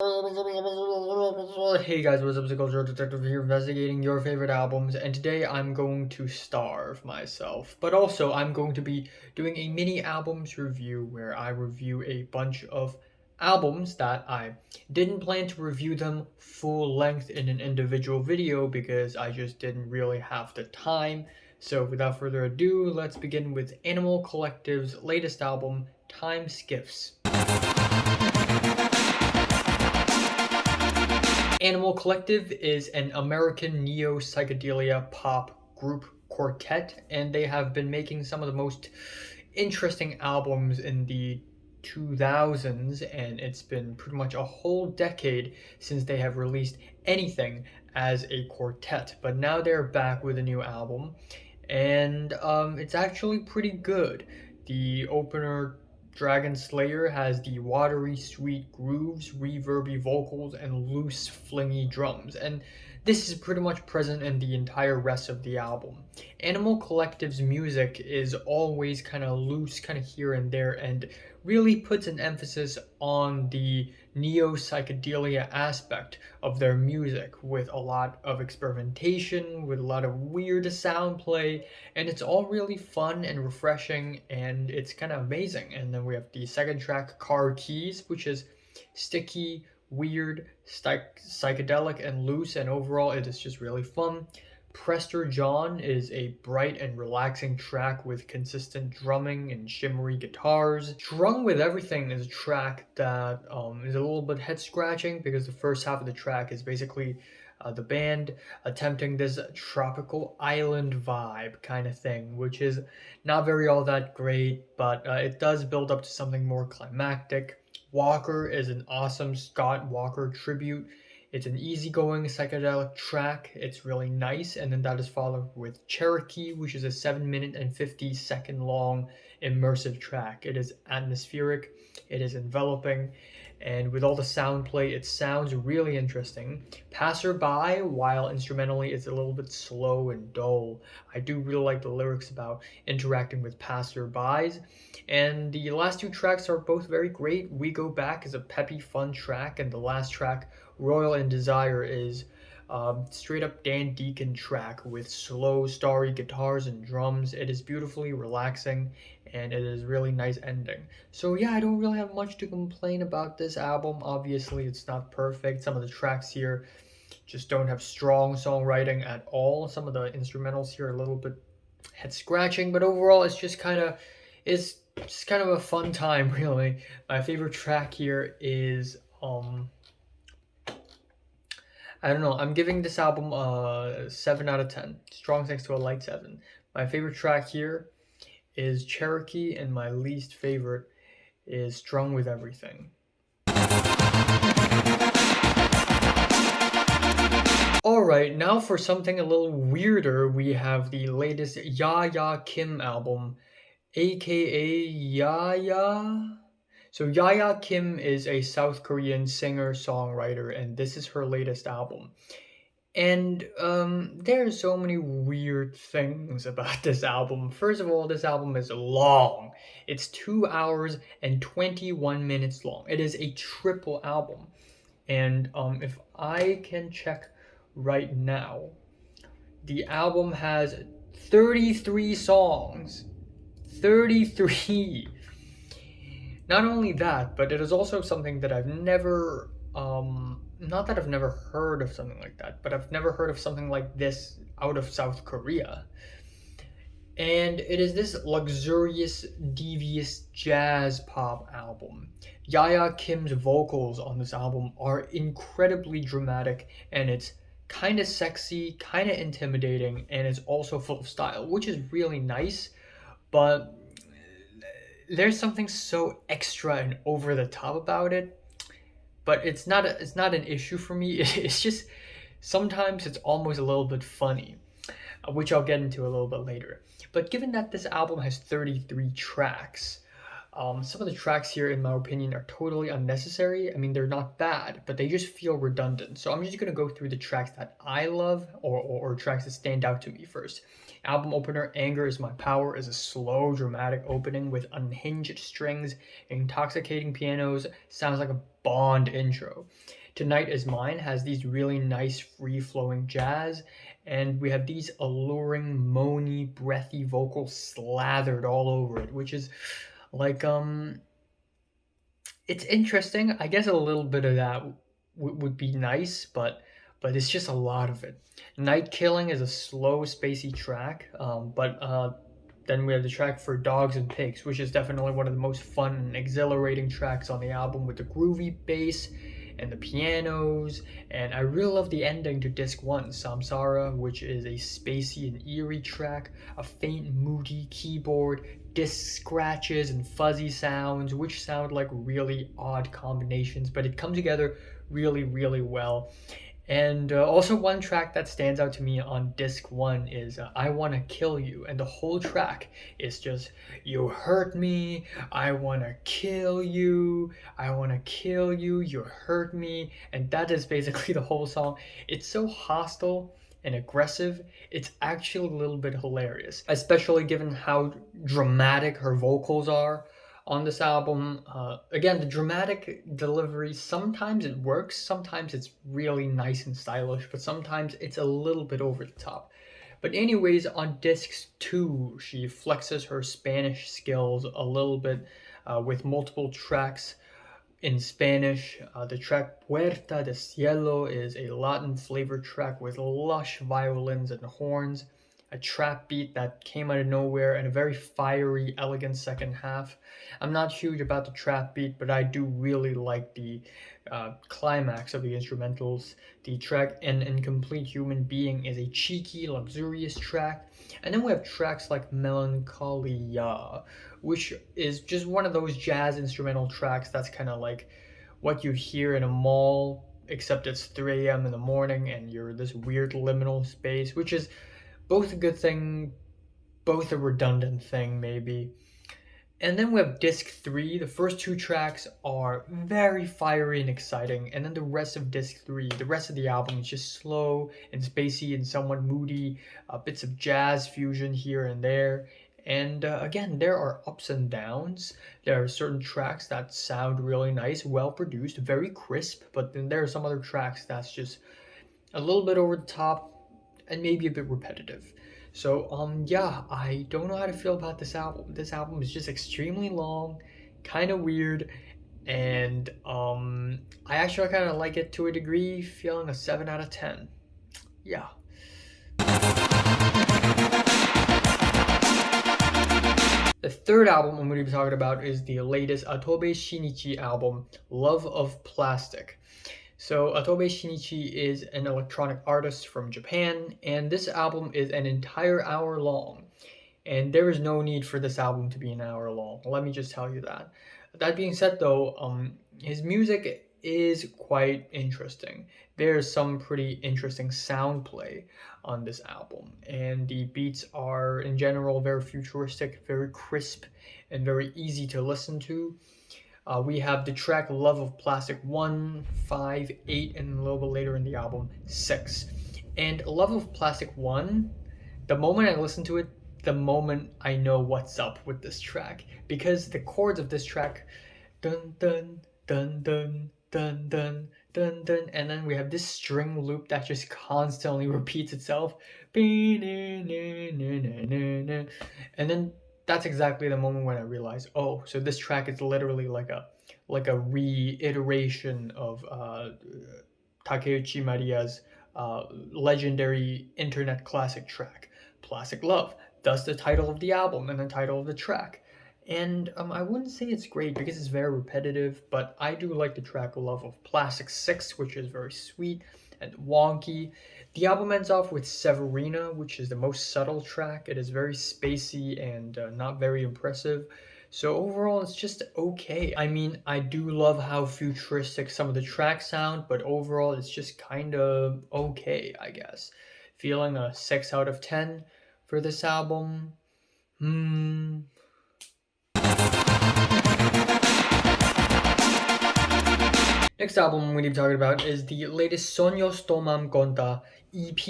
Hey guys, what's up? It's the Cultural Detective here, investigating your favorite albums, and today I'm going to starve myself. But also, I'm going to be doing a mini albums review where I review a bunch of albums that I didn't plan to review them full length in an individual video because I just didn't really have the time. So without further ado, let's begin with Animal Collective's latest album, Time Skiffs. Animal Collective is an American neo-psychedelia pop group quartet, and they have been making some of the most interesting albums in the 2000s, and it's been pretty much a whole decade since they have released anything as a quartet. But now they're back with a new album, and it's actually pretty good. The opener Dragon Slayer has the watery, sweet grooves, reverby vocals, and loose, flingy drums, and this is pretty much present in the entire rest of the album. Animal Collective's music is always kind of loose, kind of here and there, and really puts an emphasis on the neo-psychedelia aspect of their music with a lot of experimentation, with a lot of weird sound play, and it's all really fun and refreshing, and it's kind of amazing. And then we have the second track, Car Keys, which is sticky, weird, psychedelic, and loose, and overall it is just really fun. Prester John is a bright and relaxing track with consistent drumming and shimmery guitars. Drunk with Everything is a track that is a little bit head scratching because the first half of the track is basically the band attempting this tropical island vibe kind of thing, which is not very all that great, but it does build up to something more climactic. Walker is an awesome Scott Walker tribute. It's an easygoing psychedelic track. It's really nice, and then that is followed with Cherokee, which is a 7 minute and 50-second long immersive track. It is atmospheric, it is enveloping, and with all the sound play, it sounds really interesting. Passerby, while instrumentally it's a little bit slow and dull, I do really like the lyrics about interacting with passerbys. And the last two tracks are both very great. We Go Back is a peppy, fun track, and the last track, Royal and Desire, is straight up Dan Deacon track with slow, starry guitars and drums. It is beautifully relaxing, and it is really nice ending. So yeah, I don't really have much to complain about this album. Obviously, it's not perfect. Some of the tracks here just don't have strong songwriting at all. Some of the instrumentals here are a little bit head scratching, but overall, it's just kind of a fun time, really. My favorite track here is I don't know. I'm giving this album a 7 out of 10. Strong 6 to a light 7. My favorite track here is Cherokee, and my least favorite is Strung with Everything. Alright, now for something a little weirder, we have the latest Yaya Kim album, a.k.a. Yaya. So Yaya Kim is a South Korean singer-songwriter, and this is her latest album. And there are so many weird things about this album. First of all, this album is long. It's 2 hours and 21 minutes long. It is a triple album. And if I can check right now, the album has 33 songs. 33. Not only that, but it is also something that I've never, not that I've never heard of something like that, but I've never heard of something like this out of South Korea. And it is this luxurious, devious jazz pop album. Yaya Kim's vocals on this album are incredibly dramatic, and it's kind of sexy, kind of intimidating, and it's also full of style, which is really nice, but there's something so extra and over the top about it. But it's not an issue for me. It's just sometimes it's almost a little bit funny, which I'll get into a little bit later. But given that this album has 33 tracks, some of the tracks here, in my opinion, are totally unnecessary. I mean, they're not bad, but they just feel redundant. So I'm just going to go through the tracks that I love, or tracks that stand out to me first. Album opener, Anger Is My Power, is a slow, dramatic opening with unhinged strings, intoxicating pianos, sounds like a Bond intro. Tonight Is Mine has these really nice free-flowing jazz, and we have these alluring, moany, breathy vocals slathered all over it, which is like it's interesting. I guess a little bit of that would be nice, but it's just a lot of it. Night Killing is a slow, spacey track, but then we have the track for Dogs and Pigs, which is definitely one of the most fun and exhilarating tracks on the album, with the groovy bass and the pianos. And I really love the ending to disc 1, Samsara, which is a spacey and eerie track, a faint, moody keyboard, disc scratches and fuzzy sounds, which sound like really odd combinations, but it comes together really, really well. And also one track that stands out to me on disc 1 is I Wanna Kill You, and the whole track is just, you hurt me, I wanna kill you, I wanna kill you, you hurt me, and that is basically the whole song. It's so hostile and aggressive, it's actually a little bit hilarious, especially given how dramatic her vocals are on this album. Again, the dramatic delivery, sometimes it works, sometimes it's really nice and stylish, but sometimes it's a little bit over the top. But anyways, on disc 2, she flexes her Spanish skills a little bit with multiple tracks in Spanish. The track Puerta de Cielo is a Latin flavored track with lush violins and horns, a trap beat that came out of nowhere, and a very fiery, elegant second half. I'm not huge about the trap beat, but I do really like the climax of the instrumentals. The track An Incomplete Human Being is a cheeky, luxurious track. And then we have tracks like Melancholia, which is just one of those jazz instrumental tracks that's kind of like what you hear in a mall, except it's 3 a.m. in the morning and you're this weird liminal space, which is both a good thing, both a redundant thing, maybe. And then we have disc 3. The first 2 tracks are very fiery and exciting, and then the rest of disc 3, the rest of the album is just slow and spacey and somewhat moody, bits of jazz fusion here and there. And again, there are ups and downs. There are certain tracks that sound really nice, well produced, very crisp, but then there are some other tracks that's just a little bit over the top and maybe a bit repetitive. So yeah, I don't know how to feel about this album. This album is just extremely long, kind of weird, and I actually kind of like it to a degree, feeling a 7 out of 10. Yeah. The third album I'm going to be talking about is the latest Atobe Shinichi album, Love of Plastic. So Atobe Shinichi is an electronic artist from Japan, and this album is an entire hour long. And there is no need for this album to be an hour long. Let me just tell you that. That being said, though, his music is quite interesting. There's some pretty interesting sound play on this album, and the beats are in general very futuristic, very crisp, and very easy to listen to. We have the track Love of Plastic 1, 5, 8, and a little bit later in the album, 6. And Love of Plastic 1, the moment I listen to it, the moment I know what's up with this track. Because the chords of this track, dun dun, dun dun, dun dun, dun dun, and then we have this string loop that just constantly repeats itself. And then that's exactly the moment when I realized, oh, so this track is literally like a reiteration of Takeuchi Maria's legendary internet classic track, Plastic Love. Thus the title of the album and the title of the track. And I wouldn't say it's great because it's very repetitive, but I do like the track Love of Plastic 6, which is very sweet and wonky. The album ends off with Severina, which is the most subtle track. It is very spacey and not very impressive. So overall, it's just okay. I mean, I do love how futuristic some of the tracks sound, but overall, it's just kind of okay, I guess. Feeling a 6 out of 10 for this album. Next album I'm going to be talking about is the latest sonhos, tomam, conta EP,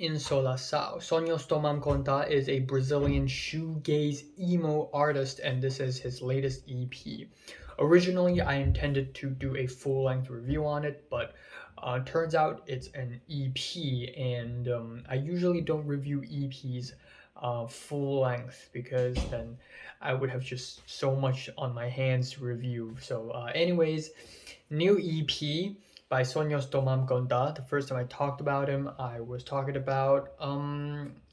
Insolação. Sonhos, tomam, conta is a Brazilian shoegaze emo artist, and this is his latest EP. Originally, I intended to do a full-length review on it, but turns out it's an EP, and I usually don't review EPs full length because then I would have just so much on my hands to review. So, anyways, new EP by sonhos, tomam, conta. The first time I talked about him, I was talking about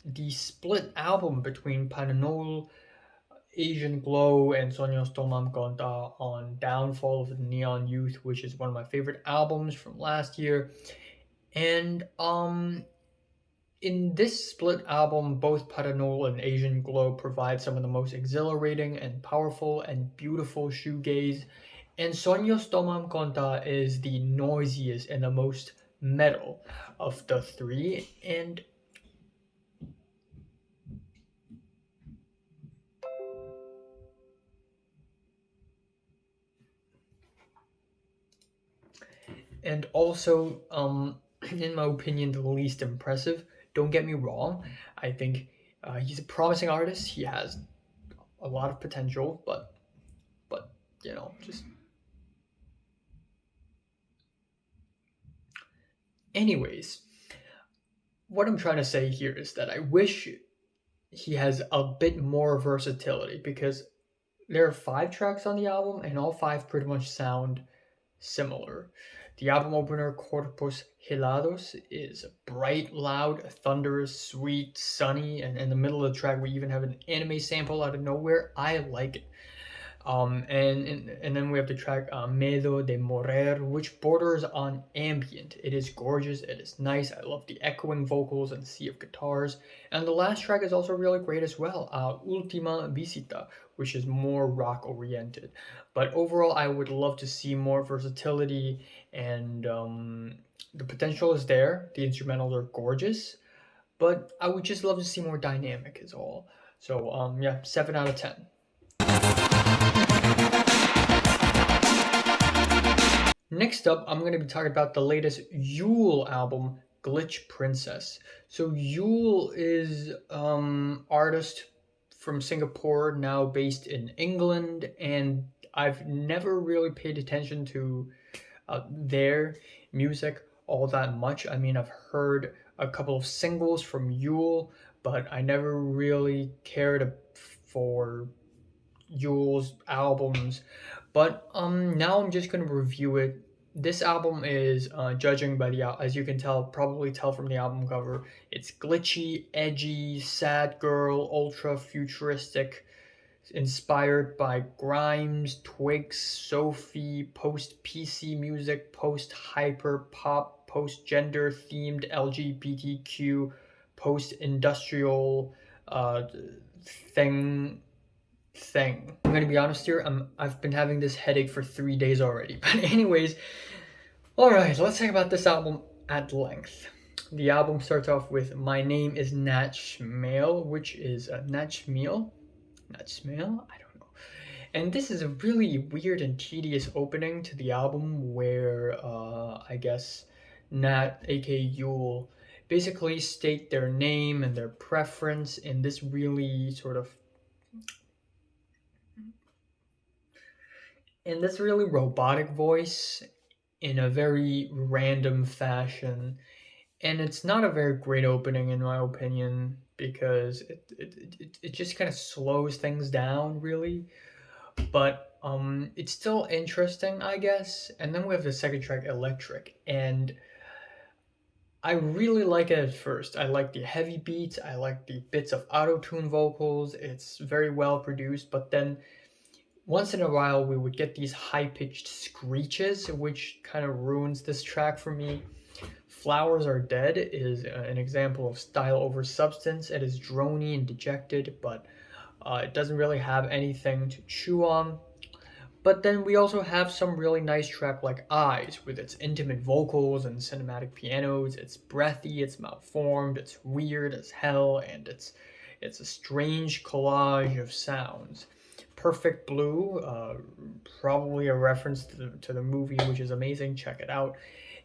the split album between Pananol, Asian Glow, and sonhos, tomam, conta on Downfall of the Neon Youth, which is one of my favorite albums from last year. And in this split album, both Paranol and Asian Glow provide some of the most exhilarating and powerful and beautiful shoegaze, and sonhos, tomam, conta is the noisiest and the most metal of the three, and also, in my opinion, the least impressive. Don't get me wrong, I think he's a promising artist. He has a lot of potential, but just anyways, what I'm trying to say here is that I wish he has a bit more versatility because there are 5 tracks on the album and all 5 pretty much sound similar. The album opener, Corpos Helados, is bright, loud, thunderous, sweet, sunny, and in the middle of the track we even have an anime sample out of nowhere. I like it. And then we have the track Medo de Morir, which borders on ambient. It is gorgeous, it is nice. I love the echoing vocals and sea of guitars. And the last track is also really great as well, Ultima Visita, which is more rock oriented. But overall, I would love to see more versatility, and the potential is there. The instrumentals are gorgeous, but I would just love to see more dynamic, is all. So, yeah, 7 out of 10. Next up, I'm going to be talking about the latest Yeule album, Glitch Princess. So Yeule is artist from Singapore, now based in England, and I've never really paid attention to their music all that much. I mean, I've heard a couple of singles from Yeule, but I never really cared for Yeule's albums. But now I'm just gonna review it. This album is judging by as you can probably tell from the album cover, it's glitchy, edgy, sad girl, ultra futuristic, inspired by Grimes, Twigs, Sophie, post PC music, post hyper pop, post gender themed LGBTQ, post industrial thing. I'm gonna be honest here. I've been having this headache for 3 days already. But anyways, all right. Let's talk about this album at length. The album starts off with "My name is Nat Shmail," which is Nat Shmail. Nat Shmail. I don't know. And this is a really weird and tedious opening to the album, where I guess Nat, a.k.a. Yeule, basically state their name and their preference in this really robotic voice in a very random fashion. And it's not a very great opening, in my opinion, because it just kind of slows things down, really. But it's still interesting, I guess. And then we have the second track, Electric. And I really like it at first. I like the heavy beats. I like the bits of auto-tune vocals. It's very well produced. But then once in a while we would get these high-pitched screeches, which kind of ruins this track for me. Flowers Are Dead is an example of style over substance. It is drony and dejected, but it doesn't really have anything to chew on. But then we also have some really nice track like Eyes, with its intimate vocals and cinematic pianos. It's breathy, it's malformed, it's weird as hell, and it's a strange collage of sounds. Perfect Blue, probably a reference to the movie, which is amazing. Check it out.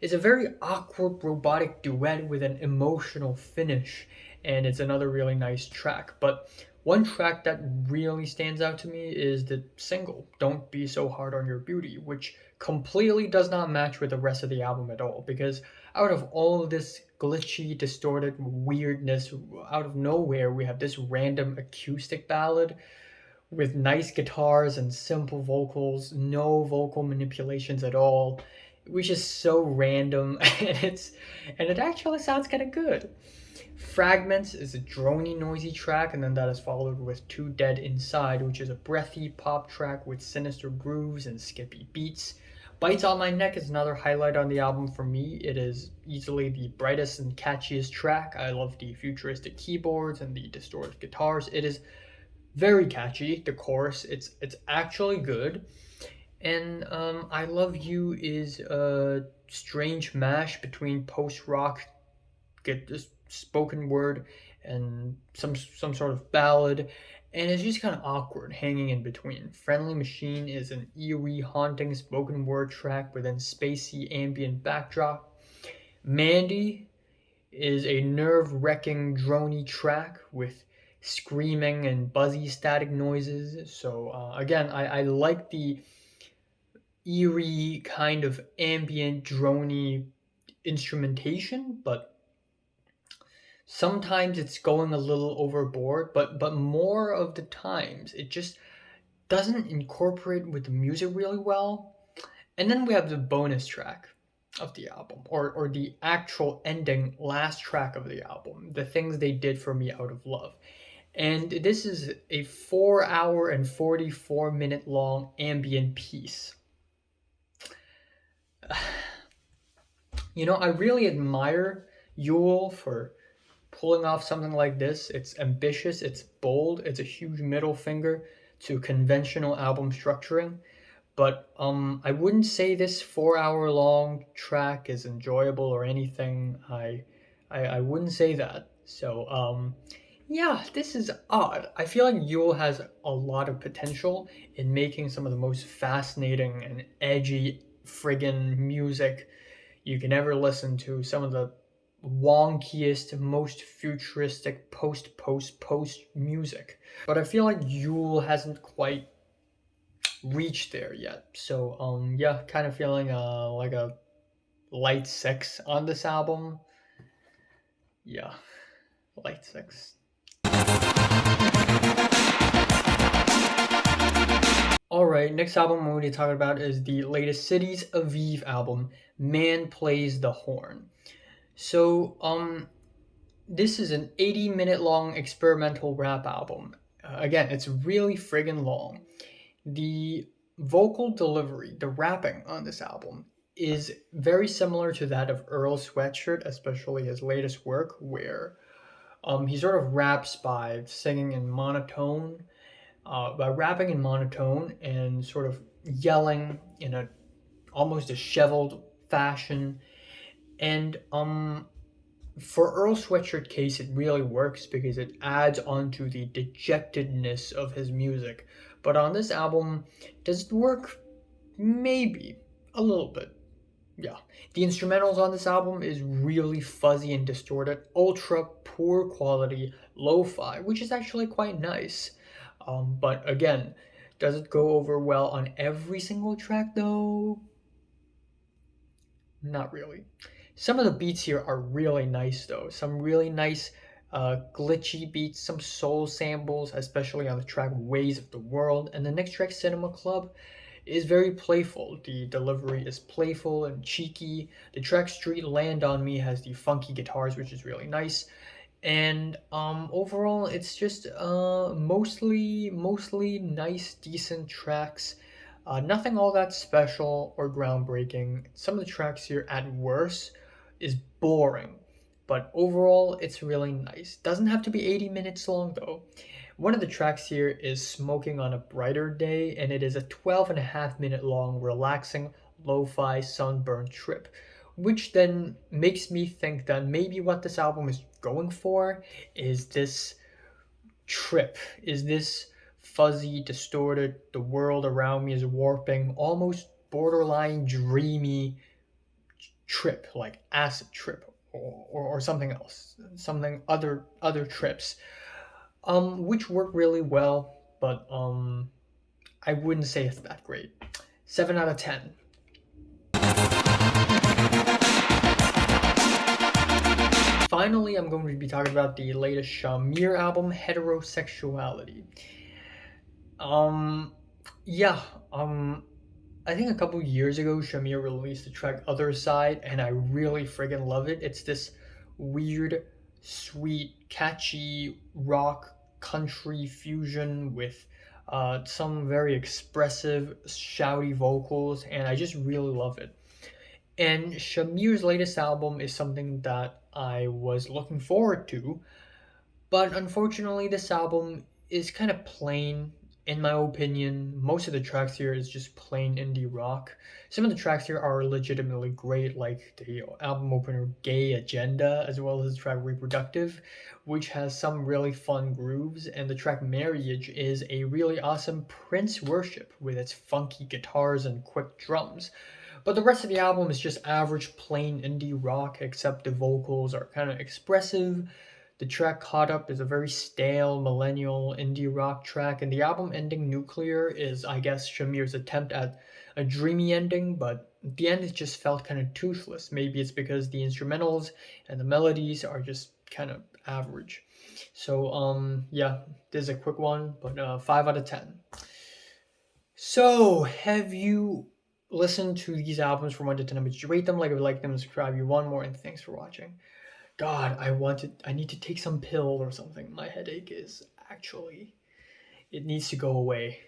It's a very awkward robotic duet with an emotional finish, and it's another really nice track. But one track that really stands out to me is the single, Don't Be So Hard on Your Beauty, which completely does not match with the rest of the album at all, because out of all of this glitchy, distorted weirdness, out of nowhere, we have this random acoustic ballad with nice guitars and simple vocals, no vocal manipulations at all, which is so random, and it actually sounds kind of good. Fragments is a drony, noisy track, and then that is followed with Too Dead Inside, which is a breathy pop track with sinister grooves and skippy beats. Bites on My Neck is another highlight on the album for me. It is easily the brightest and catchiest track. I love the futuristic keyboards and the distorted guitars. It is very catchy. The chorus, it's actually good. And I Love You is a strange mash between post rock, get this spoken word, and some sort of ballad, and it's just kind of awkward hanging in between. Friendly Machine is an eerie, haunting spoken word track within spacey ambient backdrop. Mandy is a nerve-wracking drony track with screaming and buzzy static noises. So again, I like the eerie kind of ambient drony instrumentation, but sometimes it's going a little overboard, but more of the times it just doesn't incorporate with the music really well. And then we have the bonus track of the album, or the actual ending last track of the album, The Things They Did for Me Out of Love. And this is a 4 hour and 44-minute long ambient piece. You know, I really admire Yeule for pulling off something like this. It's ambitious, it's bold, it's a huge middle finger to conventional album structuring. But I wouldn't say this 4 hour long track is enjoyable or anything. I wouldn't say that. So yeah, this is odd. I feel like Yeule has a lot of potential in making some of the most fascinating and edgy friggin' music you can ever listen to. Some of the wonkiest, most futuristic post music. But I feel like Yeule hasn't quite reached there yet. So yeah, kind of feeling like a light 6 on this album. Yeah, light 6. Alright, next album I'm going to talk about is the latest Cities Aviv album, Man Plays the Horn. So this is an 80-minute long experimental rap album. Again, it's really friggin' long. The vocal delivery, the rapping on this album, is very similar to that of Earl Sweatshirt, especially his latest work, where he sort of raps by singing in monotone, by rapping in monotone and sort of yelling in a almost disheveled fashion. And for Earl Sweatshirt case, it really works because it adds onto the dejectedness of his music. But on this album, does it work? Maybe a little bit. Yeah. The instrumentals on this album is really fuzzy and distorted, ultra poor quality lo-fi, which is actually quite nice. But again, does it go over well on every single track though? Not really. Some of the beats here are really nice though. Some really nice glitchy beats, some soul samples, especially on the track Ways of the World. And the next track, Cinema Club, is very playful. The delivery is playful and cheeky. The track Street Land on Me has the funky guitars, which is really nice. And overall, it's just mostly nice, decent tracks. Nothing all that special or groundbreaking. Some of the tracks here, at worst, is boring, but overall, it's really nice. Doesn't have to be 80 minutes long though. One of the tracks here is Smoking on a Brighter Day, and it is a 12.5 minute long, relaxing, lo-fi sunburn trip, which then makes me think that maybe what this album is going for is this trip, is this fuzzy, distorted, the world around me is warping, almost borderline dreamy trip, like acid trip, or something else, something other trips, which work really well, but I wouldn't say it's that great. 7 out of 10. Finally, I'm going to be talking about the latest Shamir album, Heterosexuality. Um, yeah, I think a couple years ago, Shamir released the track Other Side, and I really friggin' love it. It's this weird, sweet, catchy rock country fusion with some very expressive, shouty vocals, and I just really love it. And Shamir's latest album is something that I was looking forward to, but unfortunately, this album is kind of plain, in my opinion. Most of the tracks here is just plain indie rock. Some of the tracks here are legitimately great, like the album opener Gay Agenda, as well as the track Reproductive, which has some really fun grooves, and the track Marriage is a really awesome Prince worship with its funky guitars and quick drums. But the rest of the album is just average plain indie rock, except the vocals are kind of expressive. The track Caught Up is a very stale millennial indie rock track, and the album ending Nuclear is, I guess, Shamir's attempt at a dreamy ending, but at the end it just felt kind of toothless. Maybe it's because the instrumentals and the melodies are just kind of average. So, yeah, this is a quick one, but 5 out of 10. So, have you listened to these albums from 1 to 10? How much you rate them? Like, if you like them, subscribe. You want more, and thanks for watching. God, I need to take some pill or something. My headache is actually, it needs to go away.